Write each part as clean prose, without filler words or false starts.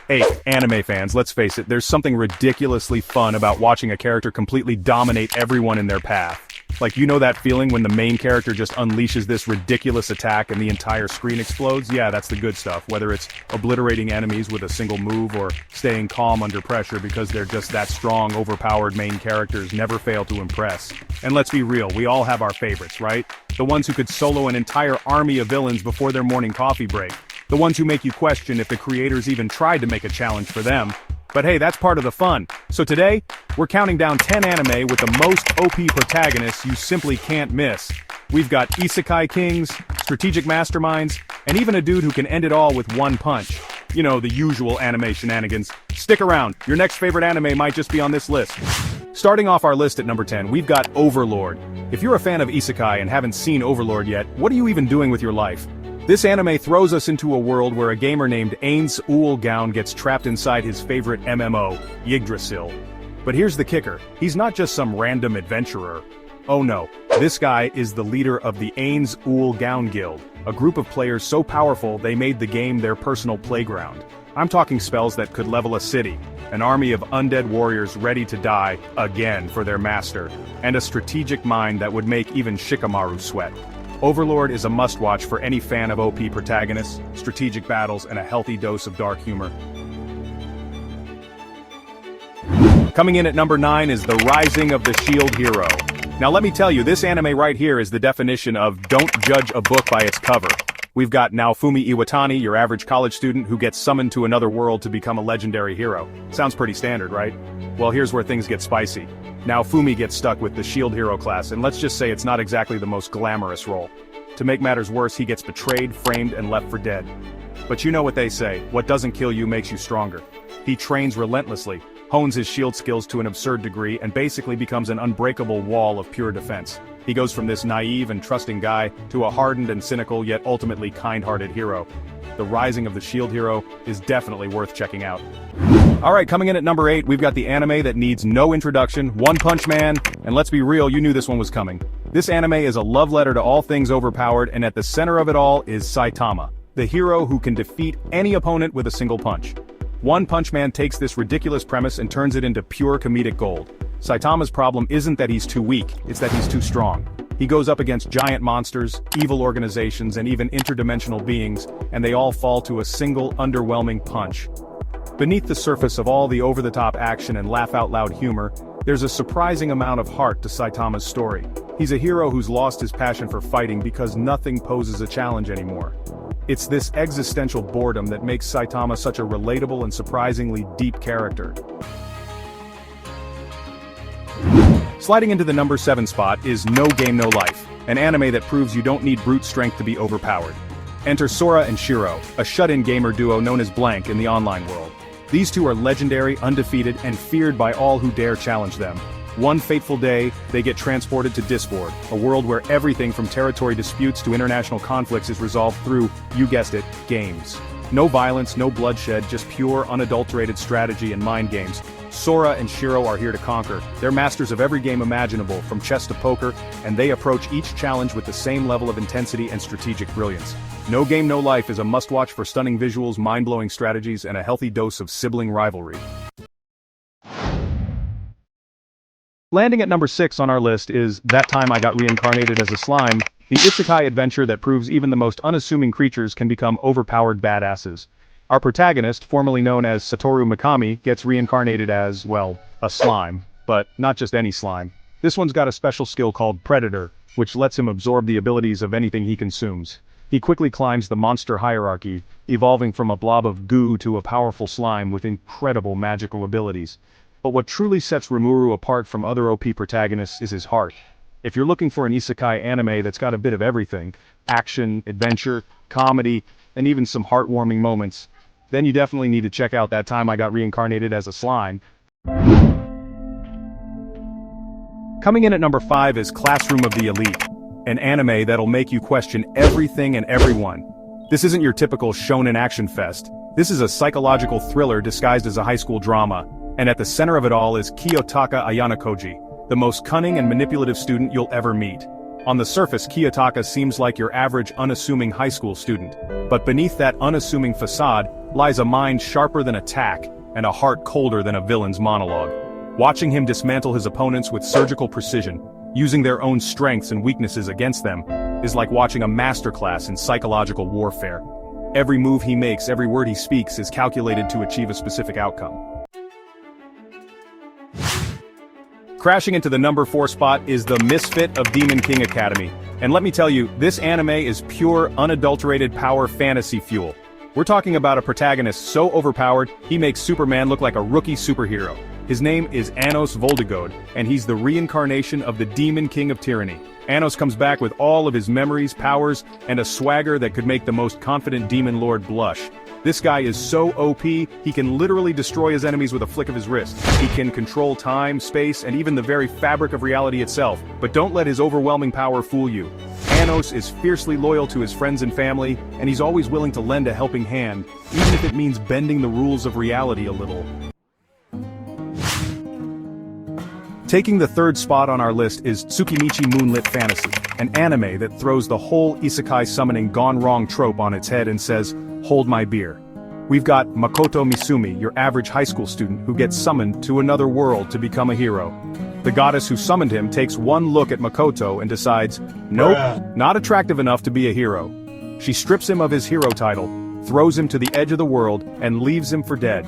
Hey, anime fans, let's face it, there's something ridiculously fun about watching a character completely dominate everyone in their path. Like, you know that feeling when the main character just unleashes this ridiculous attack and the entire screen explodes? Yeah, that's the good stuff, whether it's obliterating enemies with a single move or staying calm under pressure because they're just that strong, overpowered main characters never fail to impress. And let's be real, we all have our favorites, right? The ones who could solo an entire army of villains before their morning coffee break. The ones who make you question if the creators even tried to make a challenge for them. But hey, that's part of the fun. So today, we're counting down 10 anime with the most OP protagonists you simply can't miss. We've got isekai kings, strategic masterminds, and even a dude who can end it all with one punch. You know, the usual anime shenanigans. Stick around, your next favorite anime might just be on this list. Starting off our list at number 10, we've got Overlord. If you're a fan of isekai and haven't seen Overlord yet, what are you even doing with your life? This anime throws us into a world where a gamer named Ains Ulgaun gets trapped inside his favorite MMO, Yggdrasil. But here's the kicker, he's not just some random adventurer. Oh no, this guy is the leader of the Ains Ulgaun Guild, a group of players so powerful they made the game their personal playground. I'm talking spells that could level a city, an army of undead warriors ready to die, again, for their master, and a strategic mind that would make even Shikamaru sweat. Overlord is a must-watch for any fan of OP protagonists, strategic battles, and a healthy dose of dark humor. Coming in at number 9 is The Rising of the Shield Hero. Now let me tell you, this anime right here is the definition of don't judge a book by its cover. We've got Naofumi Iwatani, your average college student who gets summoned to another world to become a legendary hero. Sounds pretty standard, right? Well, here's where things get spicy. Naofumi gets stuck with the Shield Hero class, and let's just say it's not exactly the most glamorous role. To make matters worse, he gets betrayed, framed, and left for dead. But you know what they say, what doesn't kill you makes you stronger. He trains relentlessly, hones his shield skills to an absurd degree, and basically becomes an unbreakable wall of pure defense. He goes from this naive and trusting guy to a hardened and cynical yet ultimately kind-hearted hero. The Rising of the Shield Hero is definitely worth checking out. Alright, coming in at number 8, we've got the anime that needs no introduction, One Punch Man, and let's be real, you knew this one was coming. This anime is a love letter to all things overpowered, and at the center of it all is Saitama, the hero who can defeat any opponent with a single punch. One Punch Man takes this ridiculous premise and turns it into pure comedic gold. Saitama's problem isn't that he's too weak, it's that he's too strong. He goes up against giant monsters, evil organizations, and even interdimensional beings, and they all fall to a single underwhelming punch. Beneath the surface of all the over-the-top action and laugh-out-loud humor, there's a surprising amount of heart to Saitama's story. He's a hero who's lost his passion for fighting because nothing poses a challenge anymore. It's this existential boredom that makes Saitama such a relatable and surprisingly deep character. Sliding into the number 7 spot is No Game No Life, an anime that proves you don't need brute strength to be overpowered. Enter Sora and Shiro, a shut-in gamer duo known as Blank in the online world. These two are legendary, undefeated, and feared by all who dare challenge them. One fateful day, they get transported to Discord, a world where everything from territory disputes to international conflicts is resolved through, you guessed it, games. No violence, no bloodshed, just pure, unadulterated strategy and mind games. Sora and Shiro are here to conquer. They're masters of every game imaginable, from chess to poker, and they approach each challenge with the same level of intensity and strategic brilliance. No Game No Life is a must-watch for stunning visuals, mind-blowing strategies, and a healthy dose of sibling rivalry. Landing at number 6 on our list is That Time I Got Reincarnated as a Slime, the isekai adventure that proves even the most unassuming creatures can become overpowered badasses. Our protagonist, formerly known as Satoru Mikami, gets reincarnated as, well, a slime. But not just any slime. This one's got a special skill called Predator, which lets him absorb the abilities of anything he consumes. He quickly climbs the monster hierarchy, evolving from a blob of goo to a powerful slime with incredible magical abilities. But what truly sets Rimuru apart from other OP protagonists is his heart. If you're looking for an isekai anime that's got a bit of everything, action, adventure, comedy, and even some heartwarming moments, then you definitely need to check out That Time I Got Reincarnated as a Slime. Coming in at number 5 is Classroom of the Elite, an anime that'll make you question everything and everyone. This isn't your typical shonen action fest. This is a psychological thriller disguised as a high school drama, and at the center of it all is Kiyotaka Ayanokoji, the most cunning and manipulative student you'll ever meet. On the surface, Kiyotaka seems like your average unassuming high school student, but beneath that unassuming facade, lies a mind sharper than a tack, and a heart colder than a villain's monologue. Watching him dismantle his opponents with surgical precision, using their own strengths and weaknesses against them, is like watching a masterclass in psychological warfare. Every move he makes, every word he speaks is calculated to achieve a specific outcome. Crashing into the number 4 spot is the Misfit of Demon King Academy. And let me tell you, this anime is pure, unadulterated power fantasy fuel. We're talking about a protagonist so overpowered, he makes Superman look like a rookie superhero. His name is Anos Voldigode, and he's the reincarnation of the Demon King of Tyranny. Anos comes back with all of his memories, powers, and a swagger that could make the most confident demon lord blush. This guy is so OP, he can literally destroy his enemies with a flick of his wrist. He can control time, space, and even the very fabric of reality itself, but don't let his overwhelming power fool you. Anos is fiercely loyal to his friends and family, and he's always willing to lend a helping hand, even if it means bending the rules of reality a little. Taking the 3rd spot on our list is Tsukimichi Moonlit Fantasy, an anime that throws the whole isekai summoning gone wrong trope on its head and says, "Hold my beer." We've got Makoto Misumi, your average high school student who gets summoned to another world to become a hero. The goddess who summoned him takes one look at Makoto and decides, nope, not attractive enough to be a hero. She strips him of his hero title, throws him to the edge of the world, and leaves him for dead.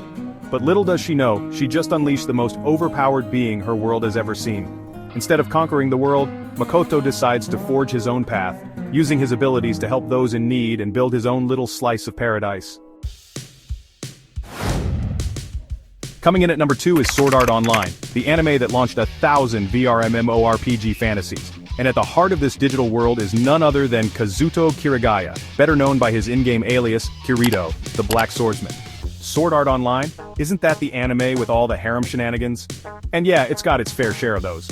But little does she know, she just unleashed the most overpowered being her world has ever seen. Instead of conquering the world, Makoto decides to forge his own path, using his abilities to help those in need and build his own little slice of paradise. Coming in at number 2 is Sword Art Online, the anime that launched 1,000 VR MMORPG fantasies. And at the heart of this digital world is none other than Kazuto Kirigaya, better known by his in-game alias, Kirito, the Black Swordsman. Sword Art Online? Isn't that the anime with all the harem shenanigans? And yeah, it's got its fair share of those.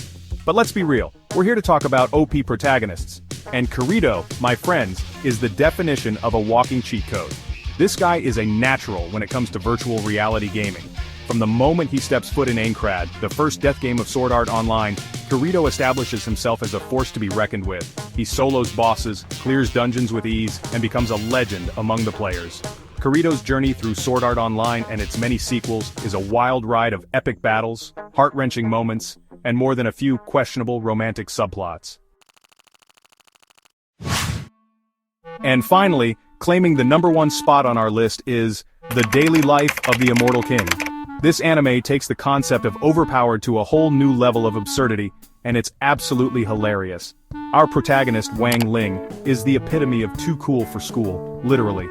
But let's be real, we're here to talk about OP protagonists. And Kirito, my friends, is the definition of a walking cheat code. This guy is a natural when it comes to virtual reality gaming. From the moment he steps foot in Aincrad, the first death game of Sword Art Online, Kirito establishes himself as a force to be reckoned with. He solos bosses, clears dungeons with ease, and becomes a legend among the players. Kirito's journey through Sword Art Online and its many sequels is a wild ride of epic battles, heart-wrenching moments, and more than a few questionable romantic subplots. And finally, claiming the number 1 spot on our list is The Daily Life of the Immortal King. This anime takes the concept of overpowered to a whole new level of absurdity, and it's absolutely hilarious. Our protagonist, Wang Ling, is the epitome of too cool for school, literally.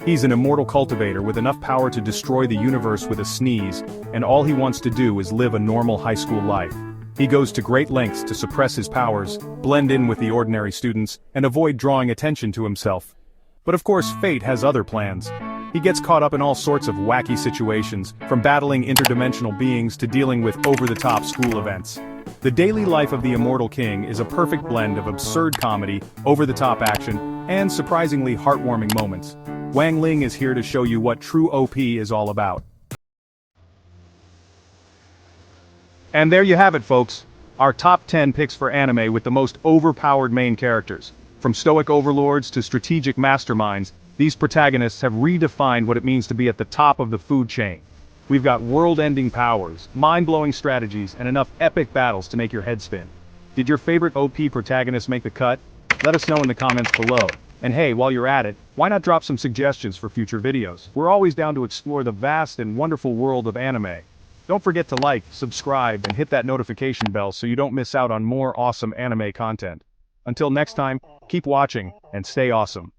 He's an immortal cultivator with enough power to destroy the universe with a sneeze, and all he wants to do is live a normal high school life. He goes to great lengths to suppress his powers, blend in with the ordinary students, and avoid drawing attention to himself. But of course, fate has other plans. He gets caught up in all sorts of wacky situations, from battling interdimensional beings to dealing with over-the-top school events. The Daily Life of the Immortal King is a perfect blend of absurd comedy, over-the-top action, and surprisingly heartwarming moments. Wang Ling is here to show you what true OP is all about. And there you have it, folks. Our top 10 picks for anime with the most overpowered main characters. From stoic overlords to strategic masterminds, these protagonists have redefined what it means to be at the top of the food chain. We've got world-ending powers, mind-blowing strategies, and enough epic battles to make your head spin. Did your favorite OP protagonist make the cut? Let us know in the comments below. And hey, while you're at it, why not drop some suggestions for future videos? We're always down to explore the vast and wonderful world of anime. Don't forget to like, subscribe, and hit that notification bell so you don't miss out on more awesome anime content. Until next time, keep watching, and stay awesome.